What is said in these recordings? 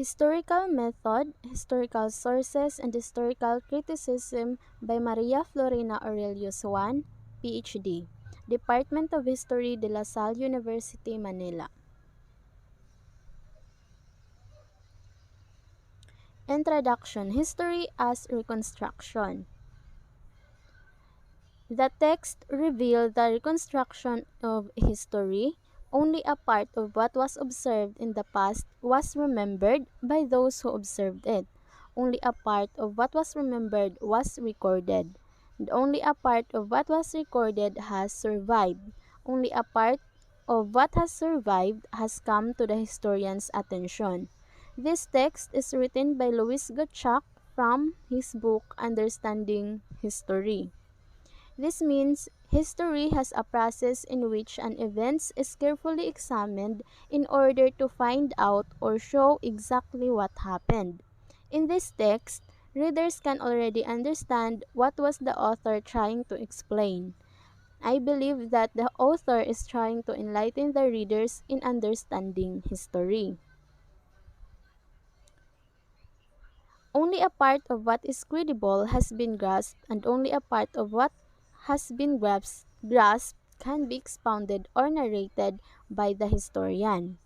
Historical Method, Historical Sources, and Historical Criticism by Maria Florina Aurelius Juan, PhD, Department of History de La Salle University, Manila. Introduction: History as Reconstruction. The text revealed the reconstruction of history. Only a part of what was observed in the past was remembered by those who observed it. Only a part of what was remembered was recorded. And only a part of what was recorded has survived. Only a part of what has survived has come to the historian's attention. This text is written by Louis Gottschalk from his book Understanding History. This means history has a process in which an event is carefully examined in order to find out or show exactly what happened. In this text, readers can already understand what was the author trying to explain. I believe that the author is trying to enlighten the readers in understanding history. Only a part of what is credible has been grasped, and only a part of what has been grasped can be expounded or narrated by the historian.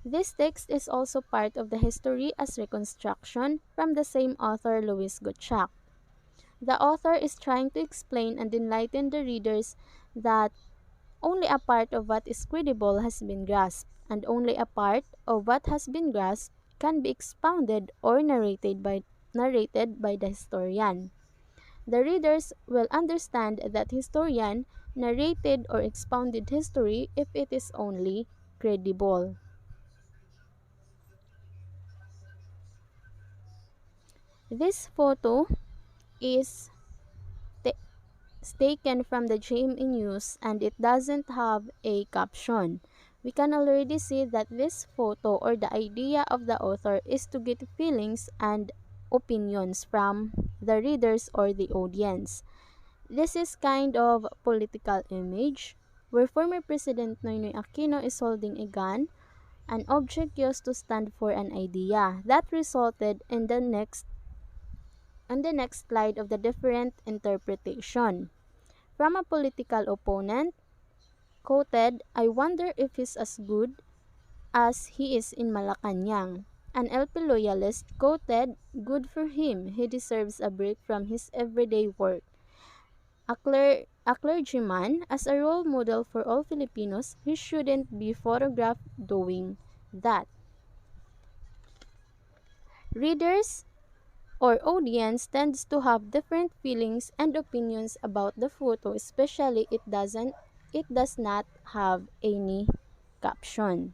This text is also part of the History as Reconstruction from the same author, Louis Gottschalk. The author is trying to explain and enlighten the readers that only a part of what is credible has been grasped, and only a part of what has been grasped can be expounded or narrated by the historian. The readers will understand that historian narrated or expounded history if it is only credible. This photo is taken from the GMA News and it doesn't have a caption. We can already see that this photo or the idea of the author is to get feelings and opinions from the readers or the audience. This is kind of political image where former President Noynoy Aquino is holding a gun, an object used to stand for an idea. That resulted in the next slide of the different interpretation. From a political opponent, quoted, "I wonder if he's as good as he is in Malacanang." An LP loyalist quoted, "Good for him, he deserves a break from his everyday work." A clergyman, "As a role model for all Filipinos, he shouldn't be photographed doing that." Readers or audience tends to have different feelings and opinions about the photo, especially it does not have any caption.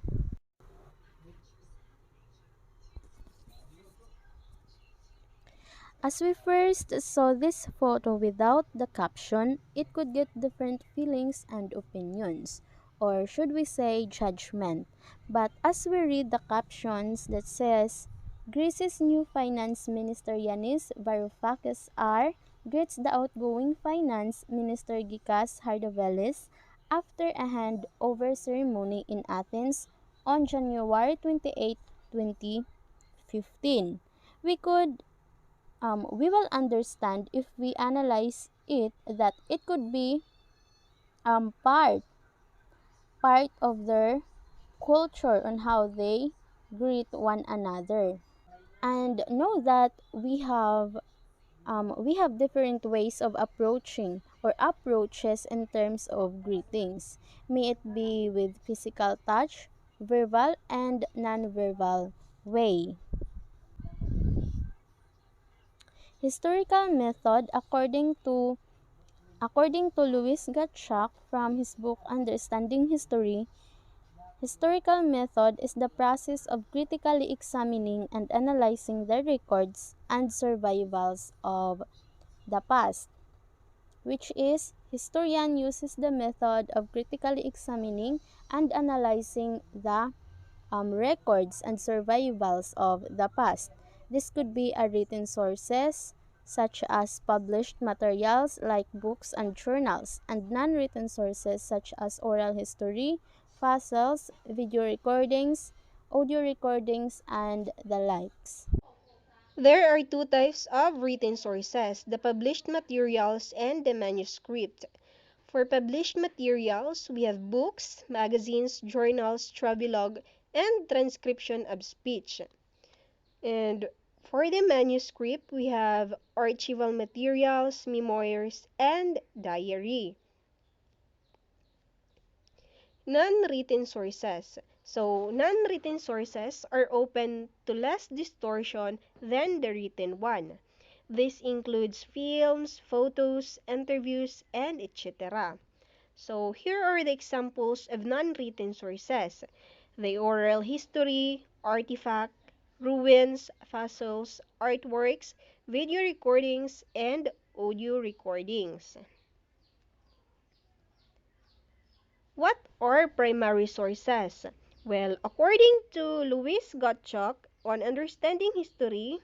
As we first saw this photo without the caption, it could get different feelings and opinions, or should we say judgment. But as we read the captions that says, "Greece's new finance minister Yanis Varoufakis R. greets the outgoing finance minister Gikas Hardovelis after a handover ceremony in Athens on January 28, 2015. We will understand if we analyze it that it could be part of their culture on how they greet one another. And know that we have different ways of approaching or approaches in terms of greetings. May it be with physical touch, verbal and non-verbal way. Historical method according to Louis Gottschalk from his book Understanding History. Historical method is the process of critically examining and analyzing the records and survivals of the past, which is historian uses the method of critically examining and analyzing the records and survivals of the past. This could be a written sources such as published materials like books and journals, and non-written sources such as oral history, fossils, video recordings, audio recordings, and the likes. There are two types of written sources, the published materials and the manuscript. For published materials, we have books, magazines, journals, travelogue, and transcription of speech. And for the manuscript, we have archival materials, memoirs, and diary. Non-written sources. So, non-written sources are open to less distortion than the written one. This includes films, photos, interviews, and etc. So, here are the examples of non-written sources. The oral history, artifact, ruins, fossils, artworks, video recordings, and audio recordings. What are primary sources? Well, according to Louis Gottschalk on Understanding History,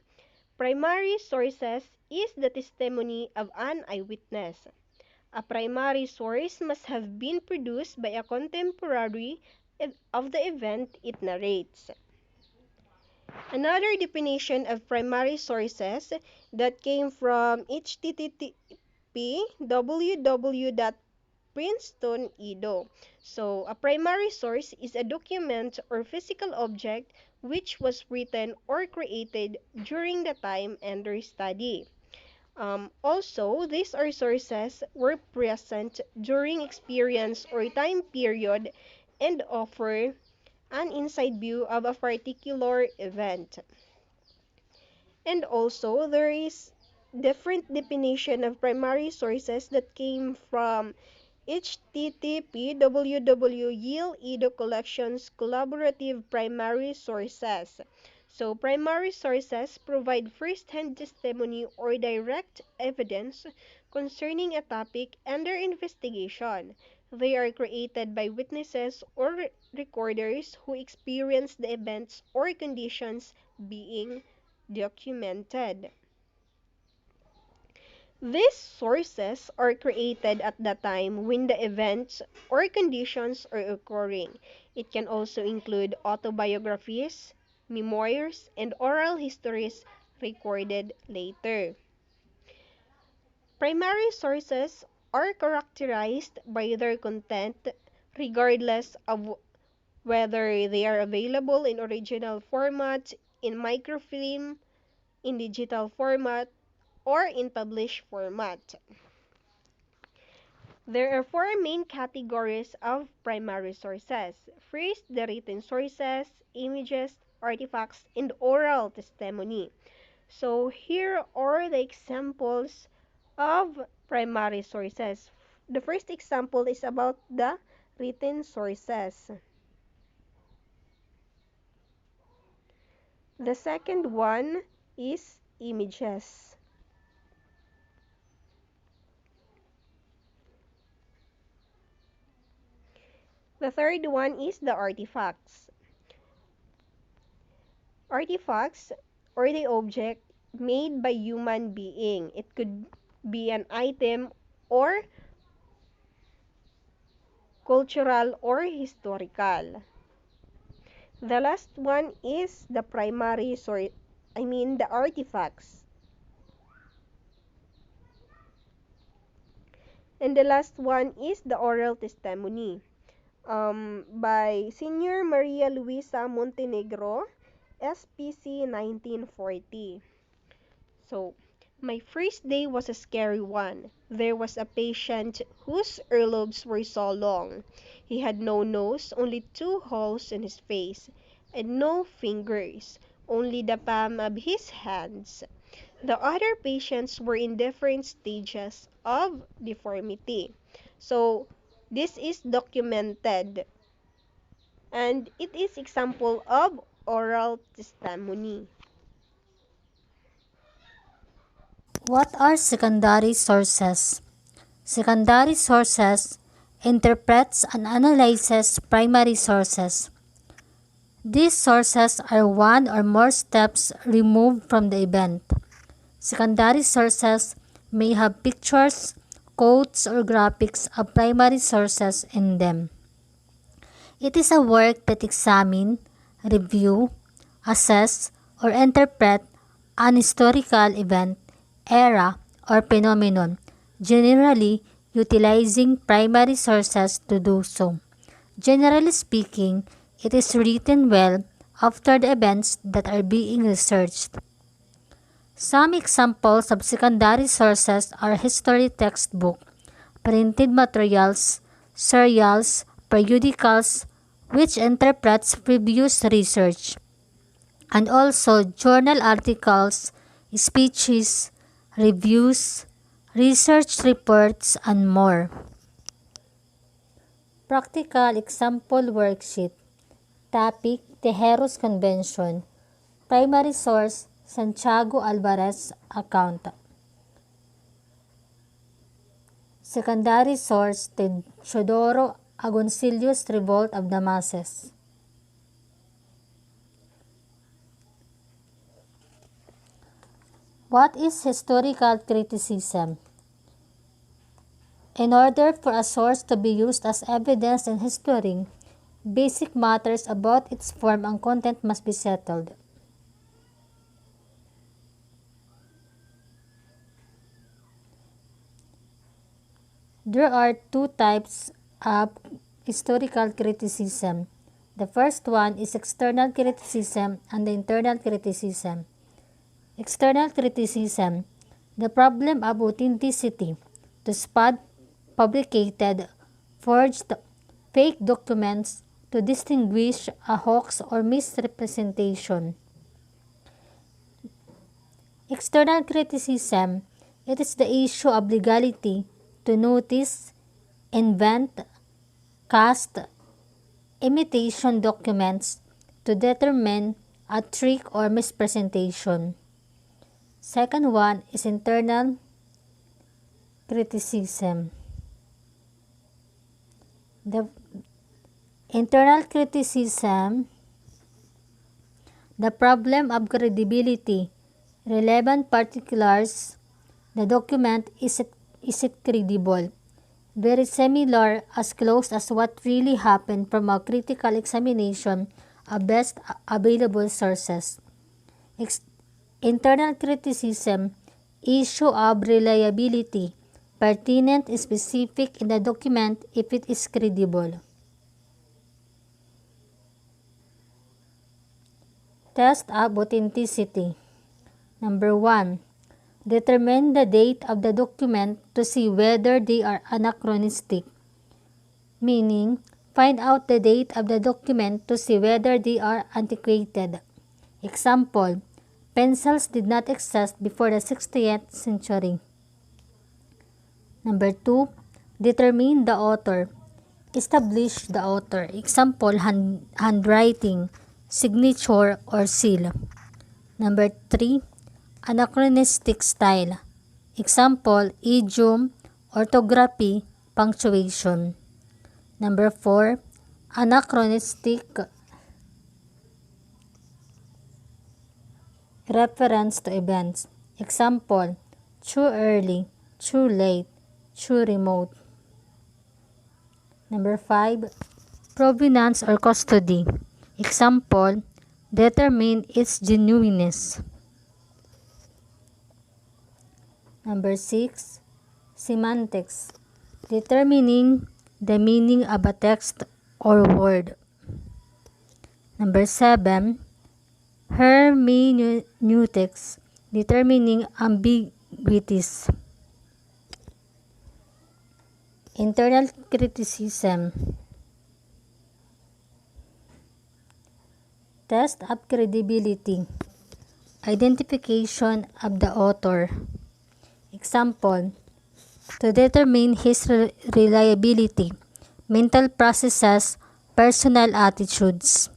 primary sources is the testimony of an eyewitness. A primary source must have been produced by a contemporary of the event it narrates. Another definition of primary sources that came from http www.princeton.edu. So, a primary source is a document or physical object which was written or created during the time under study. Also, these are sources were present during experience or time period and offer an inside view of a particular event. And also, there is different definition of primary sources that came from http www Yale Collections Collaborative Primary Sources. So, primary sources provide first-hand testimony or direct evidence concerning a topic under investigation. They are created by witnesses or recorders who experience the events or conditions being documented. These sources are created at the time when the events or conditions are occurring. It can also include autobiographies, memoirs, and oral histories recorded later. Primary sources are characterized by their content regardless of whether they are available in original format, in microfilm, in digital format, or in published format. There are four main categories of primary sources. First, the written sources, images, artifacts, and oral testimony. So here are the examples of primary sources. The first example is about the written sources. The second one is images. The third one is the artifacts. Artifacts or the object made by human being. It could be an item or cultural or historical. The last one is the primary source, the artifacts. And the last one is the oral testimony by Senior Maria Luisa Montenegro, SPC 1940. So, my first day was a scary one. There was a patient whose earlobes were so long. He had no nose, only two holes in his face, and no fingers, only the palm of his hands. The other patients were in different stages of deformity. So, this is documented, and it is example of oral testimony. What are secondary sources? Secondary sources interprets and analyzes primary sources. These sources are one or more steps removed from the event. Secondary sources may have pictures, quotes, or graphics of primary sources in them. It is a work that examines, review, assess, or interpret an historical event, era, or phenomenon, generally utilizing primary sources to do so. Generally speaking, it is written well after the events that are being researched. Some examples of secondary sources are history textbook, printed materials, serials, periodicals, which interprets previous research, and also journal articles, speeches, reviews, research reports, and more. Practical example worksheet. Topic: Tejeros Convention. Primary source: Santiago Alvarez account. Secondary source: Teodoro Agoncillo's Revolt of the Masses. What is historical criticism? In order for a source to be used as evidence in history, basic matters about its form and content must be settled. There are two types of historical criticism. The first one is external criticism and the internal criticism. External criticism: the problem of authenticity, to spot fabricated, forged, fake documents to distinguish a hoax or misrepresentation. External criticism: it is the issue of legality to notice, invent, cast, imitation documents to determine a trick or mispresentation. Second one is internal criticism. The internal criticism: the problem of credibility, relevant particulars, the document, is it credible? Very similar, as close as what really happened from a critical examination of best available sources. Internal criticism: issue of reliability, pertinent, specific in the document if it is credible. Test of authenticity. Number 1. Determine the date of the document to see whether they are anachronistic. Meaning, find out the date of the document to see whether they are antiquated. Example: pencils did not exist before the 16th century. Number 2. Determine the author. Establish the author. Example: handwriting, signature, or seal. Number 3. Anachronistic style. Example: idiom, orthography, punctuation. Number 4. Anachronistic reference to events. Example: too early, too late, too remote. Number 5. Provenance or custody. Example: determine its genuineness. Number 6. Semantics. Determining the meaning of a text or word. Number 7. Hermeneutics. Determining ambiguities. Internal criticism. Test of credibility. Identification of the author. Example: to determine his reliability, mental processes, personal attitudes.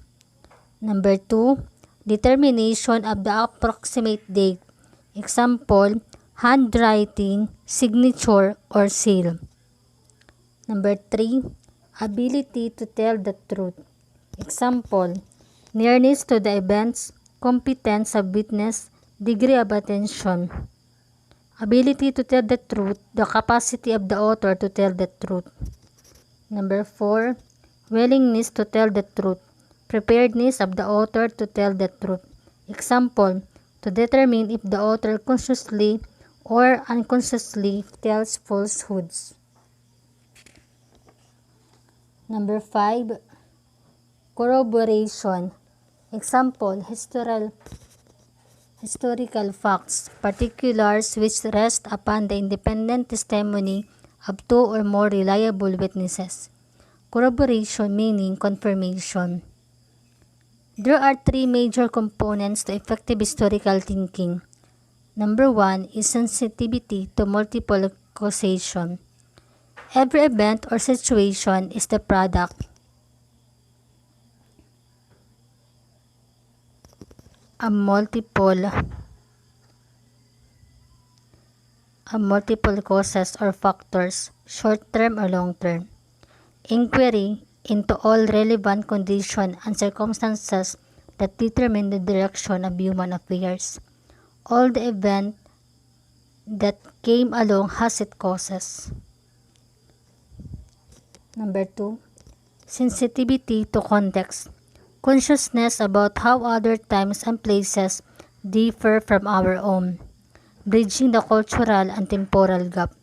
Number 2. Determination of the approximate date. Example: handwriting, signature, or seal. Number 3. Ability to tell the truth. Example: nearness to the events, competence of witness, degree of attention. Ability to tell the truth, the capacity of the author to tell the truth. Number 4. Willingness to tell the truth, Preparedness of the author to tell the truth. Example, to determine if the author consciously or unconsciously tells falsehoods. Number 5, corroboration. Example, historical facts, particulars which rest upon the independent testimony of two or more reliable witnesses. Corroboration meaning confirmation. There are three major components to effective historical thinking. Number 1 is sensitivity to multiple causation. Every event or situation is the product of multiple causes or factors, short-term or long-term. Inquiry into all relevant conditions and circumstances that determine the direction of human affairs. All the event that came along has its causes. Number 2, sensitivity to context. Consciousness about how other times and places differ from our own, bridging the cultural and temporal gap.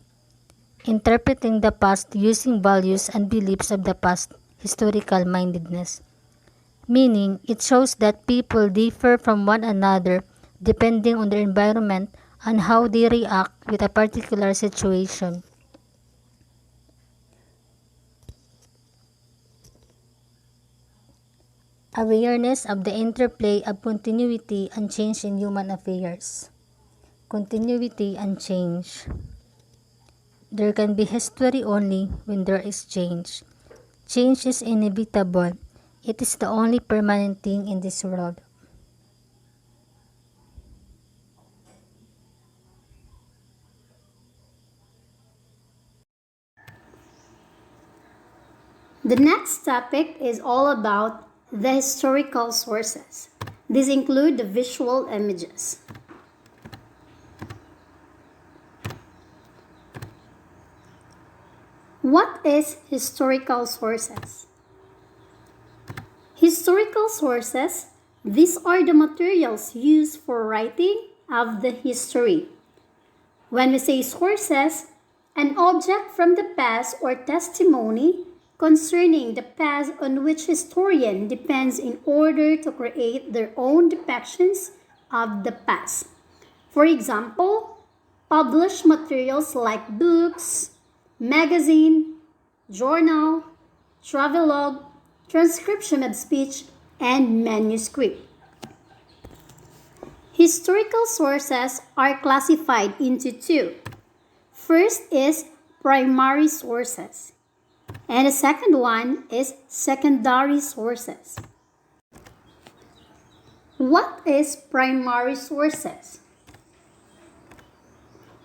Interpreting the past using values and beliefs of the past, historical mindedness. Meaning, it shows that people differ from one another depending on their environment and how they react with a particular situation. Awareness of the interplay of continuity and change in human affairs. Continuity and change. There can be history only when there is change. Change is inevitable. It is the only permanent thing in this world. The next topic is all about the historical sources. These include the visual images. What is historical sources? Historical sources, these are the materials used for writing of the history. When we say sources, an object from the past or testimony concerning the past on which historian depends in order to create their own depictions of the past. For example, published materials like books, magazine, journal, travelogue, transcription of speech, and manuscript. Historical sources are classified into two. First is primary sources, and the second one is secondary sources. What is primary sources?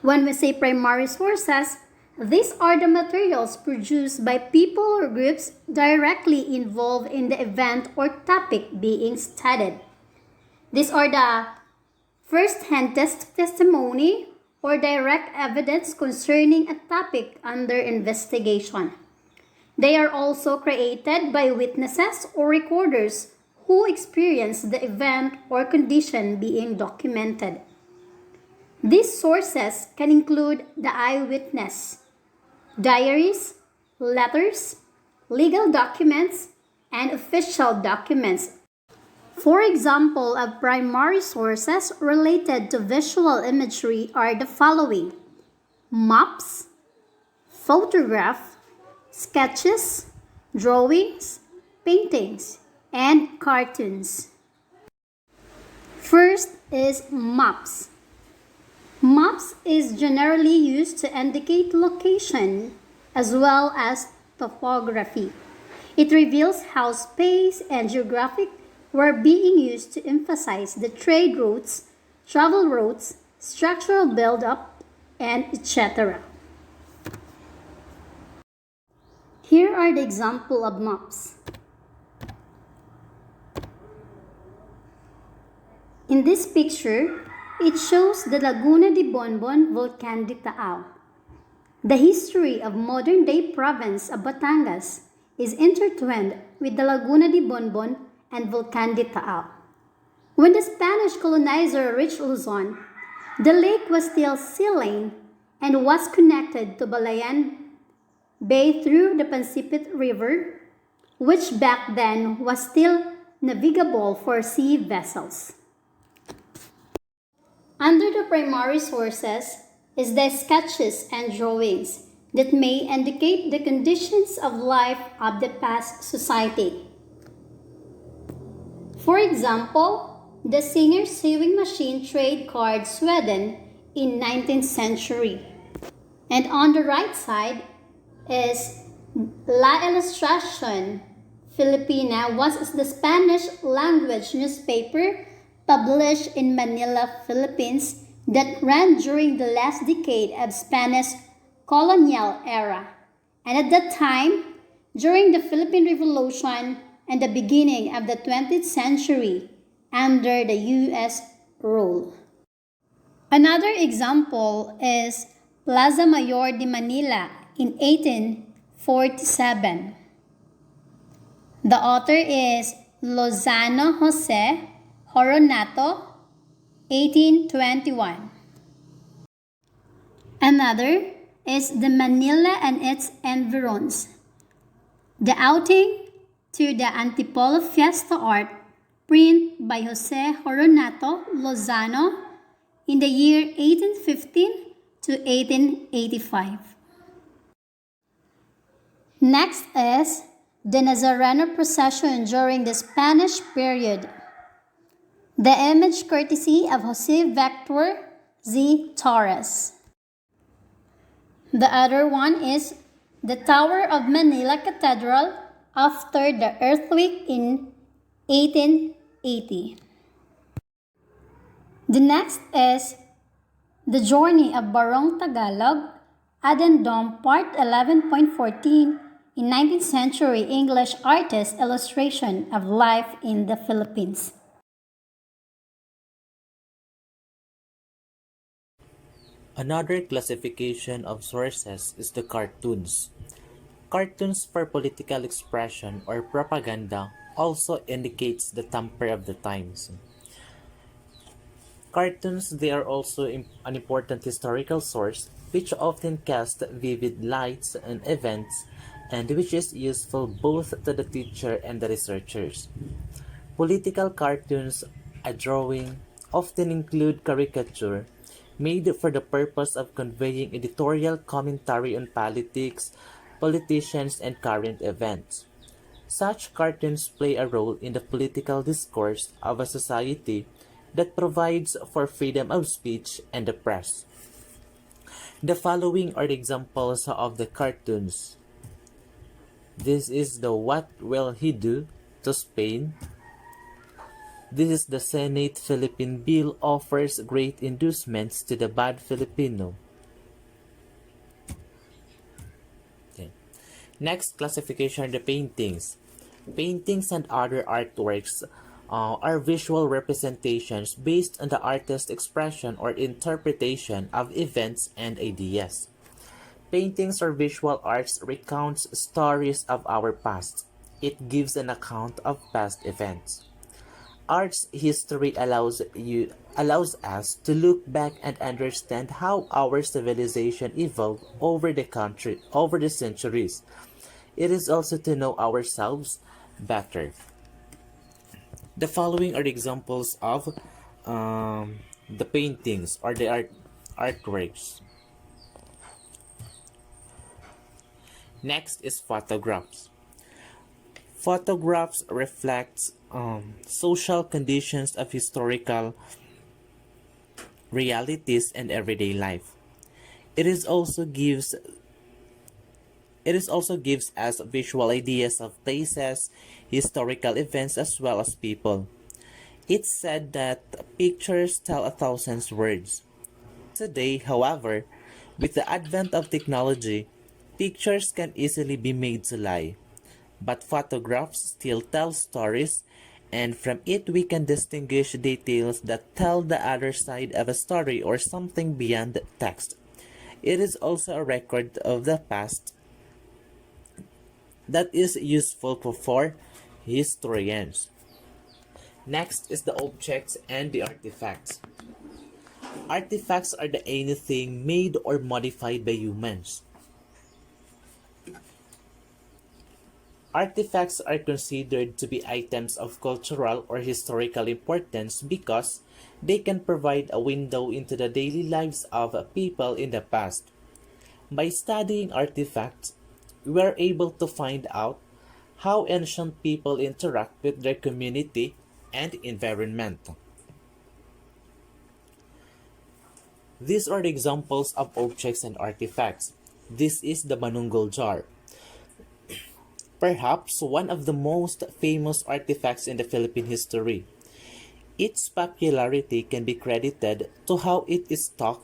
When we say primary sources, these are the materials produced by people or groups directly involved in the event or topic being studied. These are the first-hand testimony or direct evidence concerning a topic under investigation. They are also created by witnesses or recorders who experienced the event or condition being documented. These sources can include the eyewitness, diaries, letters, legal documents, and official documents. For example of primary sources related to visual imagery are the following: maps, photographs, sketches, drawings, paintings, and cartoons. First is maps. Maps is generally used to indicate location as well as topography. It reveals how space and geographic were being used to emphasize the trade routes, travel routes, structural build-up, and etc. Here are the example of maps. In this picture, it shows the Laguna de Bonbon Volcan de Taal. The history of modern-day province of Batangas is intertwined with the Laguna de Bonbon and Volcan de Taal. When the Spanish colonizer reached Luzon, the lake was still sealing and was connected to Balayan Bay through the Pansipit River, which back then was still navigable for sea vessels. Under the primary sources is the sketches and drawings that may indicate the conditions of life of the past society. For example, the Singer sewing machine trade card Sweden in 19th century. And on the right side is La Ilustración Filipina was the Spanish language newspaper published in Manila, Philippines that ran during the last decade of Spanish colonial era. And at that time, during the Philippine Revolution and the beginning of the 20th century under the US rule. Another example is Plaza Mayor de Manila in 1847. The author is Lozano Jose Horonato, 1821. Another is the Manila and its environs. The outing to the Antipolo Fiesta Art, print by Jose Horonato Lozano in the year 1815 to 1885. Next is the Nazareno procession during the Spanish period. The image courtesy of Jose Victor Z. Torres. The other one is the Tower of Manila Cathedral after the earthquake in 1880. The next is The Journey of Barong Tagalog, Addendum Part 11.14 in 19th century English artist illustration of life in the Philippines. Another classification of sources is the cartoons. Cartoons for political expression or propaganda also indicates the temper of the times. Cartoons, they are also an important historical source which often cast vivid lights on events and which is useful both to the teacher and the researchers. Political cartoons, a drawing, often include caricature made for the purpose of conveying editorial commentary on politics, politicians, and current events. Such cartoons play a role in the political discourse of a society that provides for freedom of speech and the press. The following are the examples of the cartoons. This is the What Will He Do to Spain. This is the Senate Philippine Bill offers great inducements to the bad Filipino. Okay. Next classification are the paintings. Paintings and other artworks are visual representations based on the artist's expression or interpretation of events and ideas. Paintings or visual arts recounts stories of our past. It gives an account of past events. Arts history allows us to look back and understand how our civilization evolved over the centuries. It is also to know ourselves better. The following are examples of the paintings or the artworks. Next is photographs. Photographs reflect social conditions of historical realities and everyday life. It is also gives us visual ideas of places, historical events, as well as people. It's said that pictures tell 1,000 words. Today, however, with the advent of technology, pictures can easily be made to lie. But photographs still tell stories, and from it we can distinguish details that tell the other side of a story or something beyond the text. It is also a record of the past that is useful for historians. Next is the objects and the artifacts. Artifacts are the anything made or modified by humans. Artifacts are considered to be items of cultural or historical importance because they can provide a window into the daily lives of people in the past. By studying artifacts, we are able to find out how ancient people interact with their community and environment. These are the examples of objects and artifacts. This is the Manunggul jar, perhaps one of the most famous artifacts in the Philippine history. Its popularity can be credited to how it is taught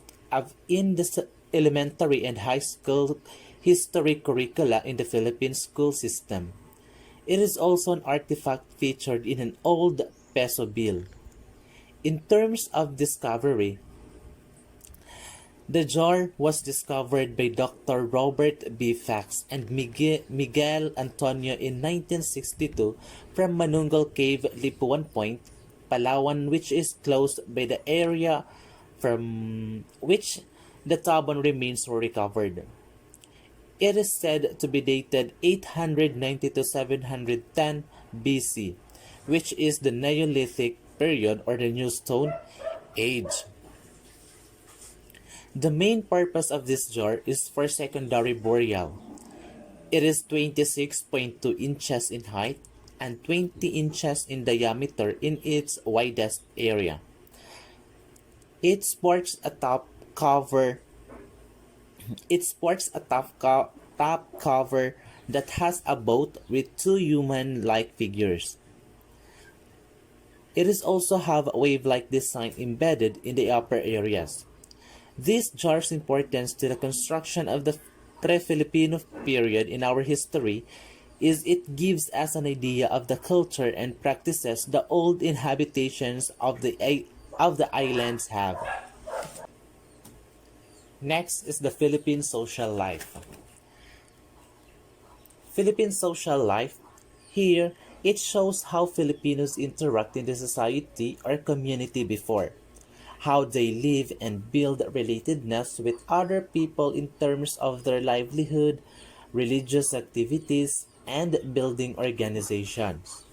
in the elementary and high school history curricula in the Philippine school system. It is also an artifact featured in an old peso bill. In terms of discovery, the jar was discovered by Dr. Robert B. Fax and Miguel Antonio in 1962 from Manunggul Cave, Lipuan Point, Palawan, which is close by the area from which the Taban remains were recovered. It is said to be dated 890 to 710 BC, which is the Neolithic period or the New Stone Age. The main purpose of this jar is for secondary burial. It is 26.2 inches in height and 20 inches in diameter in its widest area. It sports a top cover. Top cover that has a boat with two human-like figures. It is also have a wave-like design embedded in the upper areas. This jar's importance to the construction of the pre-Filipino period in our history is it gives us an idea of the culture and practices the old inhabitations of the islands have. Next is the Philippine social life. Philippine social life. Here, it shows how Filipinos interact in the society or community before, how they live and build relatedness with other people in terms of their livelihood, religious activities, and building organizations.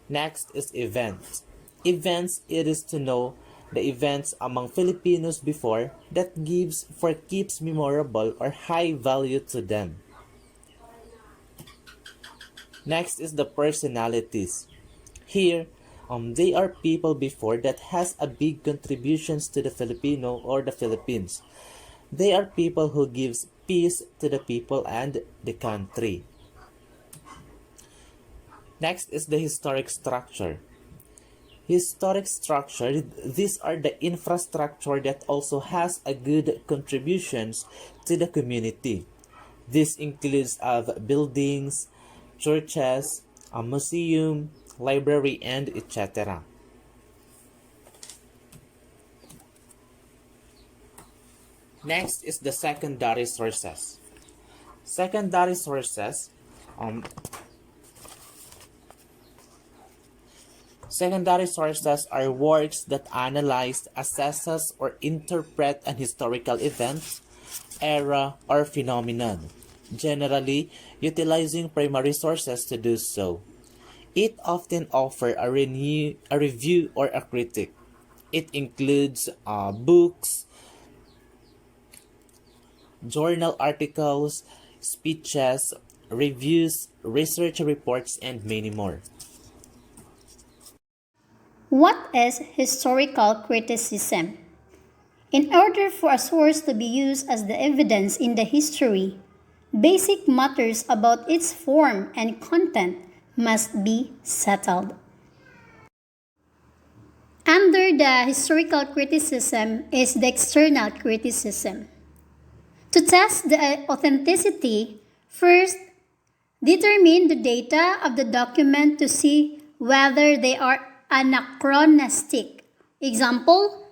Next is events. Events, it is to know the events among Filipinos before that keeps memorable or high value to them. Next is the personalities. Here, they are people before that has a big contributions to the Filipino or the Philippines. They are people who gives peace to the people and the country. Next is the historic structure. Historic structure, these are the infrastructure that also has a good contributions to the community. This includes of buildings, churches, a museum, library, and etc. Next is the secondary sources. Secondary sources um, Secondary sources are works that analyze, assesses, or interpret an historical event, era, or phenomenon, generally utilizing primary sources to do so. It often offers a review or a critic. It includes books, journal articles, speeches, reviews, research reports, and many more. What is historical criticism? In order for a source to be used as the evidence in the history, basic matters about its form and content must be settled. Under the historical criticism is the external criticism. To test the authenticity, first determine the data of the document to see whether they are anachronistic. Example,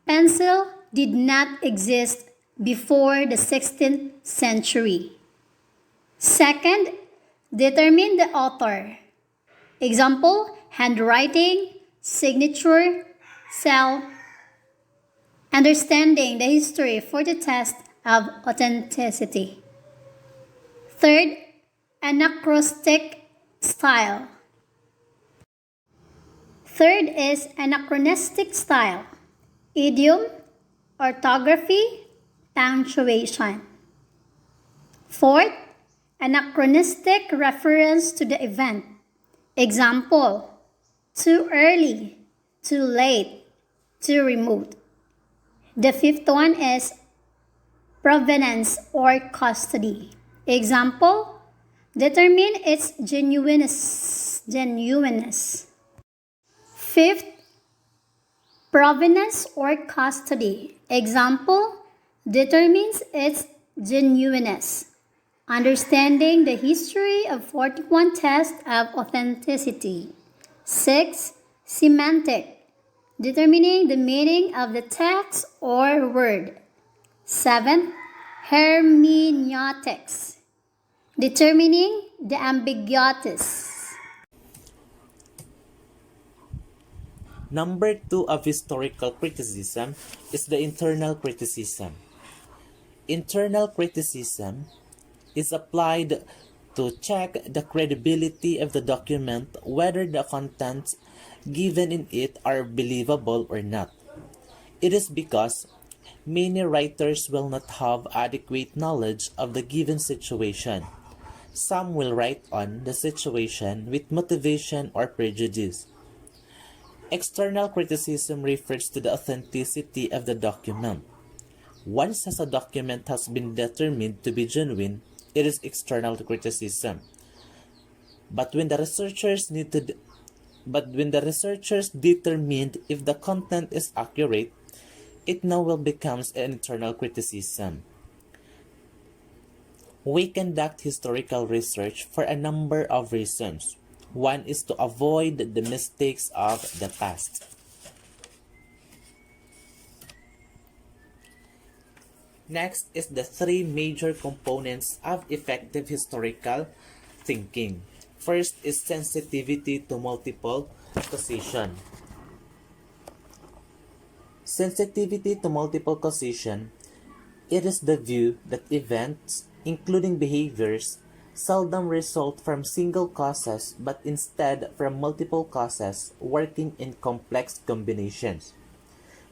pencil did not exist before the 16th century. Second, determine the author. Example, handwriting, signature, seal, understanding the history for the test of authenticity. Third, anachronistic style. Third is anachronistic style, idiom, orthography, punctuation. Fourth, anachronistic reference to the event. Example, too early, too late, too remote. The fifth one is provenance or custody. Example, determine its genuineness. Fifth, provenance or custody. Example, determines its genuineness. Understanding the history of 41 tests of authenticity. 6. Semantic. Determining the meaning of the text or word. 7. Hermeneutics. Determining the ambiguities. Number two of historical criticism is the internal criticism. Internal criticism is applied to check the credibility of the document, whether the contents given in it are believable or not. It is because many writers will not have adequate knowledge of the given situation. Some will write on the situation with motivation or prejudice. External criticism refers to the authenticity of the document. Once a document has been determined to be genuine, it is external criticism. But when the researchers determined if the content is accurate, it now will becomes an internal criticism. We conduct historical research for a number of reasons. One is to avoid the mistakes of the past. Next is the three major components of effective historical thinking. First is sensitivity to multiple causation. Sensitivity to multiple causation, it is the view that events, including behaviors, seldom result from single causes but instead from multiple causes working in complex combinations.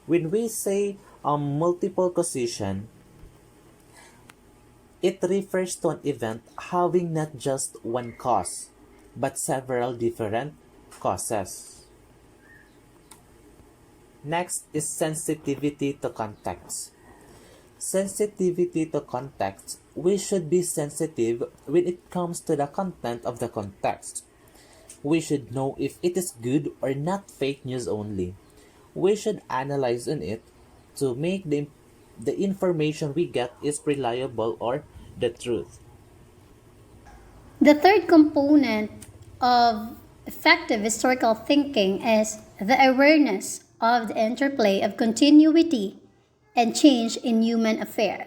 When we say multiple causation, it refers to an event having not just one cause, but several different causes. Next is sensitivity to context. Sensitivity to context. We should be sensitive when it comes to the content of the context. We should know if it is good or not fake news only. We should analyze on it to make the information we get is reliable or the truth. The third component of effective historical thinking is the awareness of the interplay of continuity and change in human affairs.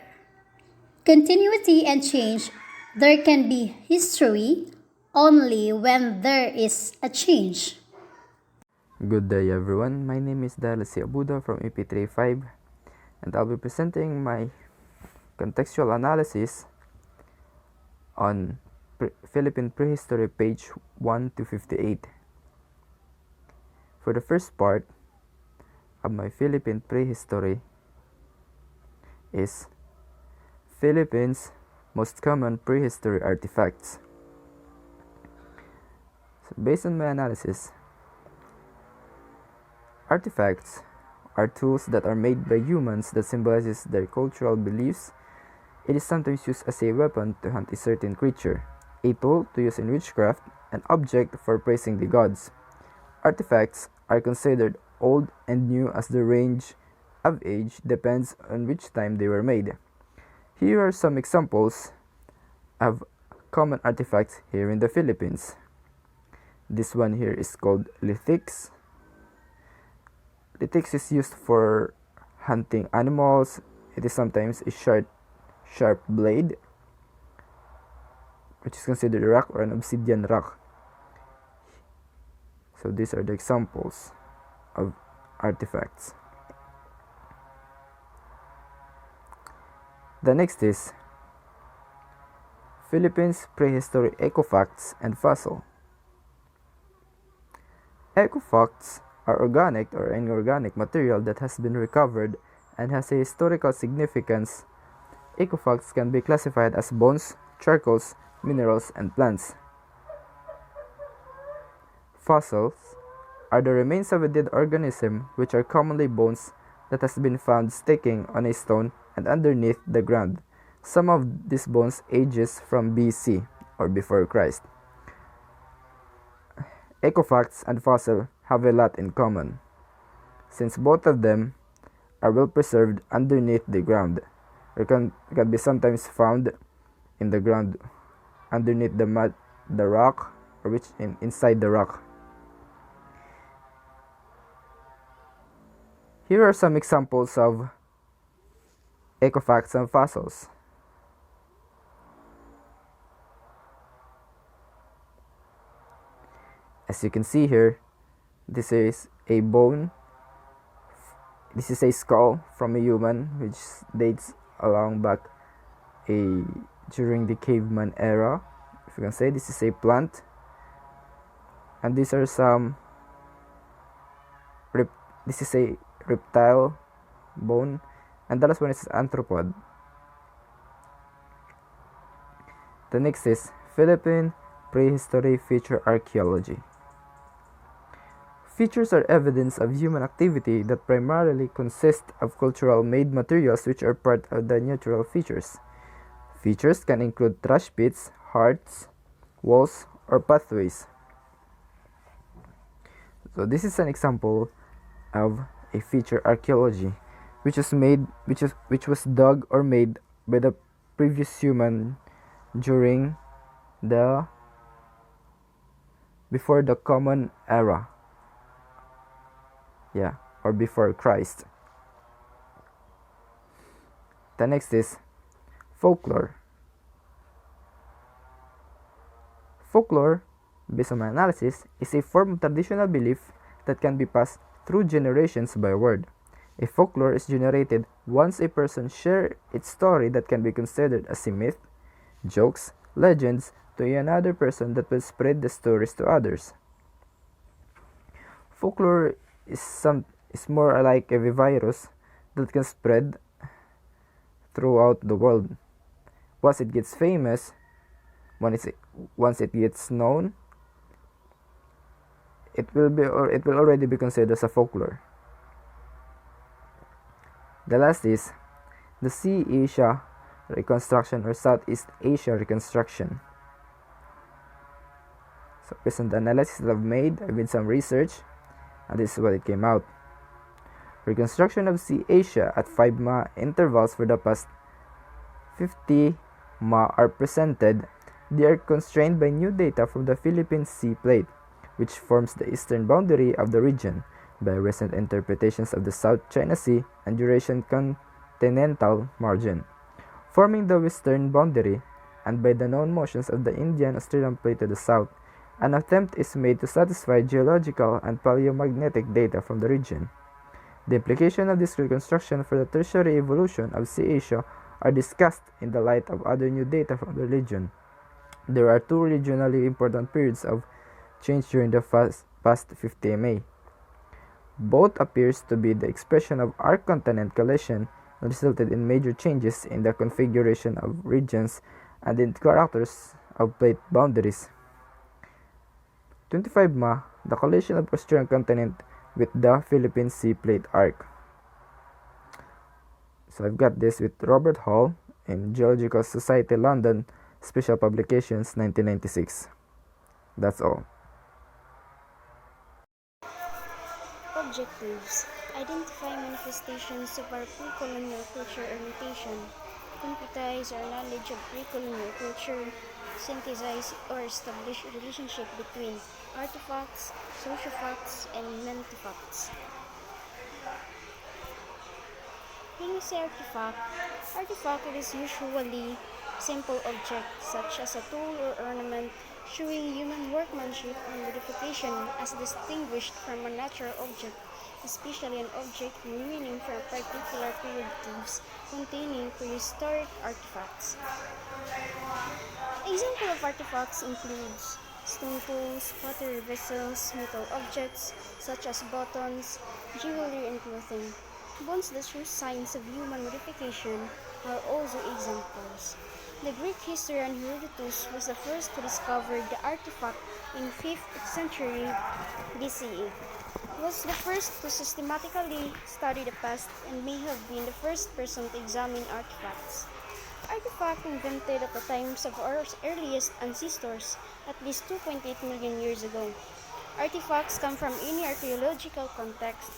Continuity and change, there can be history only when there is a change. Good day everyone, my name is Dalasi Abuda from EP35 and I'll be presenting my contextual analysis on Philippine prehistory page 1 to 58. For the first part of my Philippine prehistory is Philippines' most common prehistory artifacts. So based on my analysis, artifacts are tools that are made by humans that symbolizes their cultural beliefs. It is sometimes used as a weapon to hunt a certain creature, a tool to use in witchcraft, an object for praising the gods. Artifacts are considered old and new as the range of age depends on which time they were made. Here are some examples of common artifacts here in the Philippines. This one here is called lithics. Lithics is used for hunting animals. It is sometimes a sharp blade, which is considered a rock or an obsidian rock. So these are the examples of artifacts. The next is Philippines prehistory ecofacts and fossil. Ecofacts are organic or inorganic material that has been recovered and has a historical significance. Ecofacts can be classified as bones, charcoals, minerals, and plants. Fossils are the remains of a dead organism, which are commonly bones that has been found sticking on a stone and underneath the ground. Some of these bones ages from BC or before Christ. Ecofacts and fossil have a lot in common, since both of them are well preserved underneath the ground, or can be sometimes found in the ground underneath the mud, the rock, or inside the rock. Here are some examples of ecofacts and fossils. As you can see here, this is a bone. This is a skull from a human, which dates along back during the caveman era. If you can say, this is a plant, and these are some. This is a reptile bone, and the last one is arthropod. The next is Philippine prehistory feature archaeology. Features are evidence of human activity that primarily consist of cultural made materials which are part of the natural features. Features can include trash pits, hearths, walls, or pathways. So this is an example of a feature archaeology which was dug or made by the previous human during the before the common era. Or before Christ. The next is folklore. Folklore, based on my analysis, is a form of traditional belief that can be passed through generations by word. A folklore is generated once a person shares its story that can be considered as a myth, jokes, legends to another person that will spread the stories to others. Folklore is more like a virus that can spread throughout the world. Once it gets famous, once it gets known, it will already be considered as a folklore. The last is the Sea Asia reconstruction or Southeast Asia reconstruction. So based on the analysis that I've made, I've did some research, and this is what it came out. Reconstruction of Sea Asia at 5 ma intervals for the past 50 ma are presented. They are constrained by new data from the Philippine Sea Plate, which forms the eastern boundary of the region, by recent interpretations of the South China Sea and Eurasian continental margin, forming the western boundary, and by the known motions of the Indian Australian Plate to the south. An attempt is made to satisfy geological and paleomagnetic data from the region. The implications of this reconstruction for the tertiary evolution of Sea Asia are discussed in the light of other new data from the region. There are two regionally important periods of change during the past 50 ma. Both appears to be the expression of arc-continent collision and resulted in major changes in the configuration of regions and in characters of plate boundaries. 25 ma, the collision of Australian continent with the Philippine Sea Plate arc. So I've got this with Robert Hall in Geological Society London, Special Publications 1996. That's all. Objectives: identify manifestations of our pre-colonial culture or mutation, concretize our knowledge of pre-colonial culture, synthesize or establish a relationship between artifacts, sociofacts, and mentifacts. When we say artifact is usually simple object such as a tool or ornament showing human workmanship and modification as distinguished from a natural object, especially an object remaining from a particular period of times containing prehistoric artifacts. Example of artifacts includes stone tools, pottery vessels, metal objects such as buttons, jewelry, and clothing. Bones that show signs of human modification are also examples. The Greek historian Herodotus was the first to discover the artifact in 5th century BCE. He was the first to systematically study the past and may have been the first person to examine artifacts. Artifact invented at the times of our earliest ancestors, at least 2.8 million years ago. Artifacts come from any archaeological context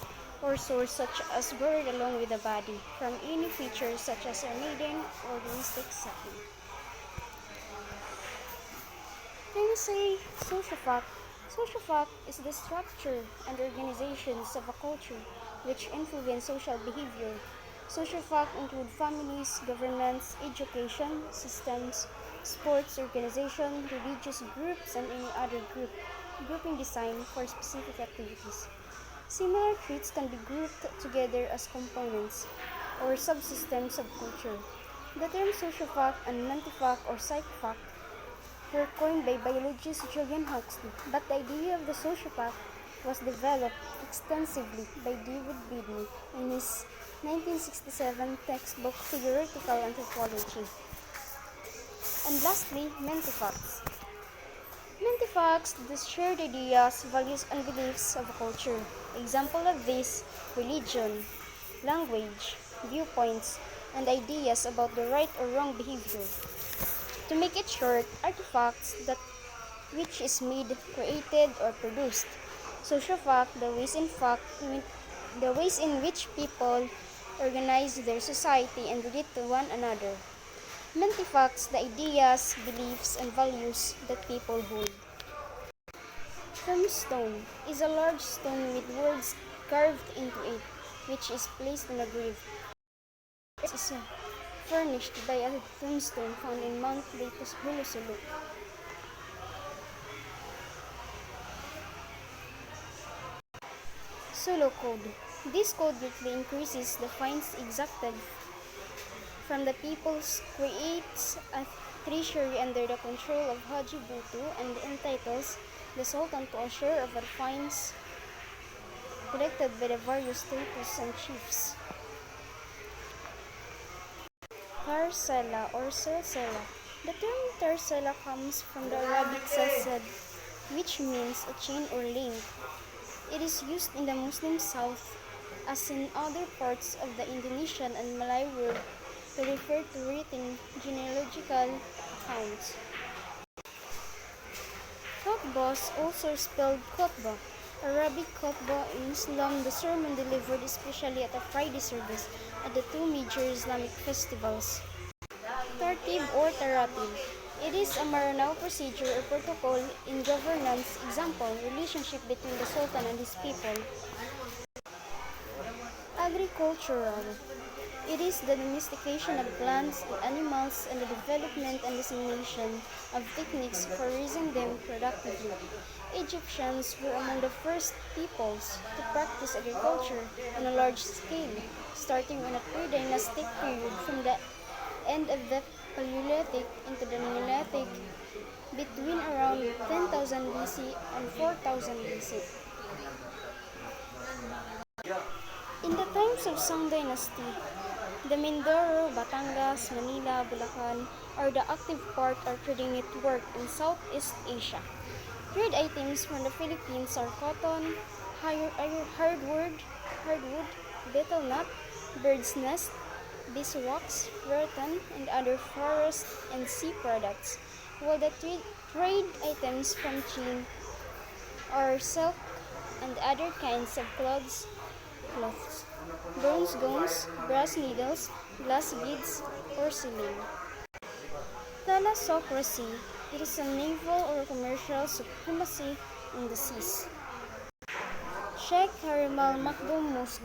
or source such as buried along with the body, from any features such as a maiden or domestic setting. When we say social fact, social fact is the structure and organizations of a culture which influence social behavior. Social facts include families, governments, education systems, sports organizations, religious groups, and any other grouping designed for specific activities. Similar traits can be grouped together as components or subsystems of culture. The terms social fact and mentifact or psychofact were coined by biologist Julian Huxley, but the idea of the sociopath was developed extensively by David Beatty in his 1967 textbook Theoretical Anthropology. And lastly, mentifacts. Mentifacts, the shared ideas, values, and beliefs of a culture. Example of this, religion, language, viewpoints, and ideas about the right or wrong behavior. To make it short, artifacts that which is made, created, or produced. Social fact, the ways in which people organize their society and relate to one another. Mentifacts, the ideas, beliefs, and values that people hold. Tombstone is a large stone with words carved into it, which is placed on a grave. It is furnished by a tombstone found in Mount Hulusulu. Solo code. This code greatly increases the fines exacted from the peoples, creates a treasury under the control of Haji Butu, and entitles the Sultan to a share of the fines collected by the various status and chiefs. Tarsela or silsila. The term tarsela comes from the Arabic salsad, which means a chain or link. It is used in the Muslim South as in other parts of the Indonesian and Malay world to refer to written genealogical accounts. Khutbah, also spelled khutbah. Arabic khutbah in Islam, the sermon delivered especially at a Friday service at the two major Islamic festivals. Tartib or taratib. It is a Maranao procedure or protocol in governance, example, relationship between the Sultan and his people. Agricultural. It is the domestication of plants and animals and the development and dissemination of techniques for raising them productively. Egyptians were among the first peoples to practice agriculture on a large scale, starting on a pre-dynastic period from the end of the Paleolithic into the Neolithic between around 10,000 BC and 4,000 BC. In the times of Song Dynasty, the Mindoro, Batangas, Manila, Bulacan are the active part of trading network in Southeast Asia. Trade items from the Philippines are cotton, hardwood, betel nut, bird's nest, beeswax, rattan, and other forest and sea products, while the trade items from China are silk and other kinds of cloths, bronze gowns, brass needles, glass beads, porcelain. Thalassocracy. It is a naval or commercial supremacy in the seas. Sheikh Harimal Makdoum Mosque,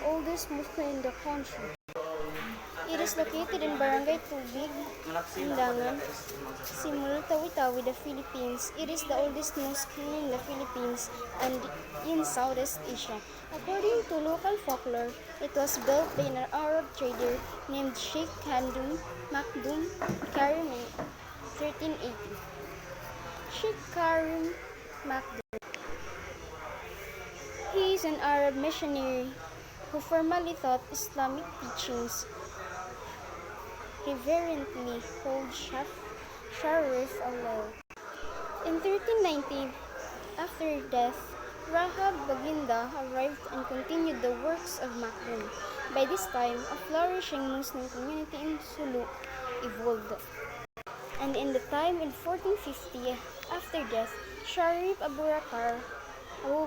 oldest mosque in the country. It is located in Barangay Tubig, Indangan, Simul, Tawi-Tawi, the Philippines. It is the oldest mosque in the Philippines and in Southeast Asia. According to local folklore, it was built by an Arab trader named Sheikh Handum Makdum Karim in 1380. Sheikh Karim Makdum. He is an Arab missionary who formally taught Islamic teachings, reverently called Sharif Allah. In 1390, after death, Rahab Baginda arrived and continued the works of Makdum. By this time, a flourishing Muslim community in Sulu evolved. And in the time in 1450, after death, Sharif Abu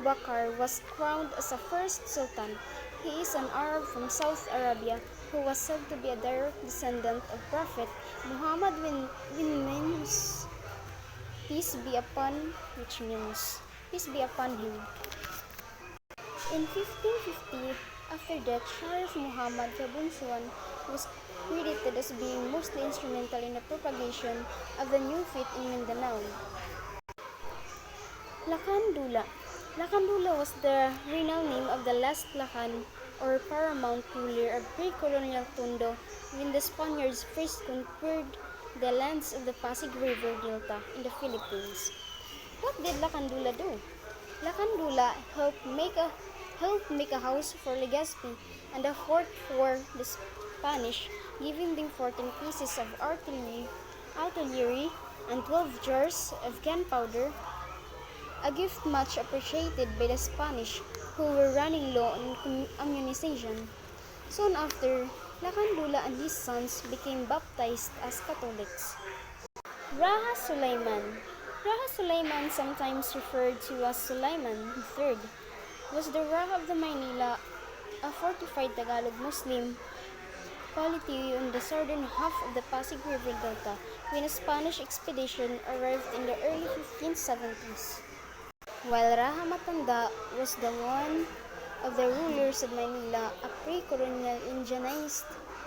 Bakr was crowned as the first sultan. He is an Arab from South Arabia who was said to be a direct descendant of Prophet Muhammad when means peace be upon which means peace be upon him. In 1550, after that, Sharif Muhammad Kabunsuan was credited as being mostly instrumental in the propagation of the new faith in Mindanao. Lakandula. Lakandula was the renowned name of the last Lakan or paramount ruler of pre-colonial Tondo when the Spaniards first conquered the lands of the Pasig River Delta in the Philippines. What did Lakandula do? Lakandula helped make a house for Legazpi and a fort for the Spanish, giving them 14 pieces of artillery and 12 jars of gunpowder, a gift much appreciated by the Spanish, who were running low on ammunition. Soon after, Lakandula and his sons became baptized as Catholics. Raha Sulaiman. Raha Sulaiman, sometimes referred to as Sulaiman III, was the Raha of the Maynila, a fortified Tagalog Muslim polity on the southern half of the Pasig River Delta when a Spanish expedition arrived in the early 1570s. While Raha Matanda was the one of the rulers of Manila, a pre-colonial indigenized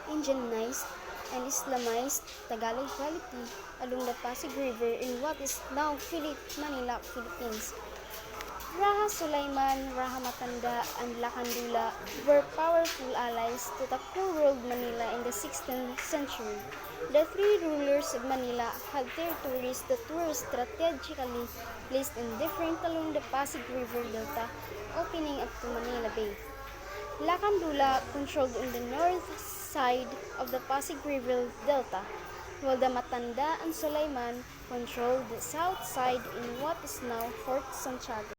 and Islamized Tagalog polity along the Pasig River in what is now Manila, Philippines. Raha Sulaiman, Raha Matanda, and Lakandula were powerful allies to the co-ruled Manila in the 16th century. The three rulers of Manila had territories that were strategically placed indifferent along the Pasig River Delta, opening up to Manila Bay. Lakandula controlled on the north side of the Pasig River Delta, while the Matanda and Sulaiman controlled the south side in what is now Fort Santiago.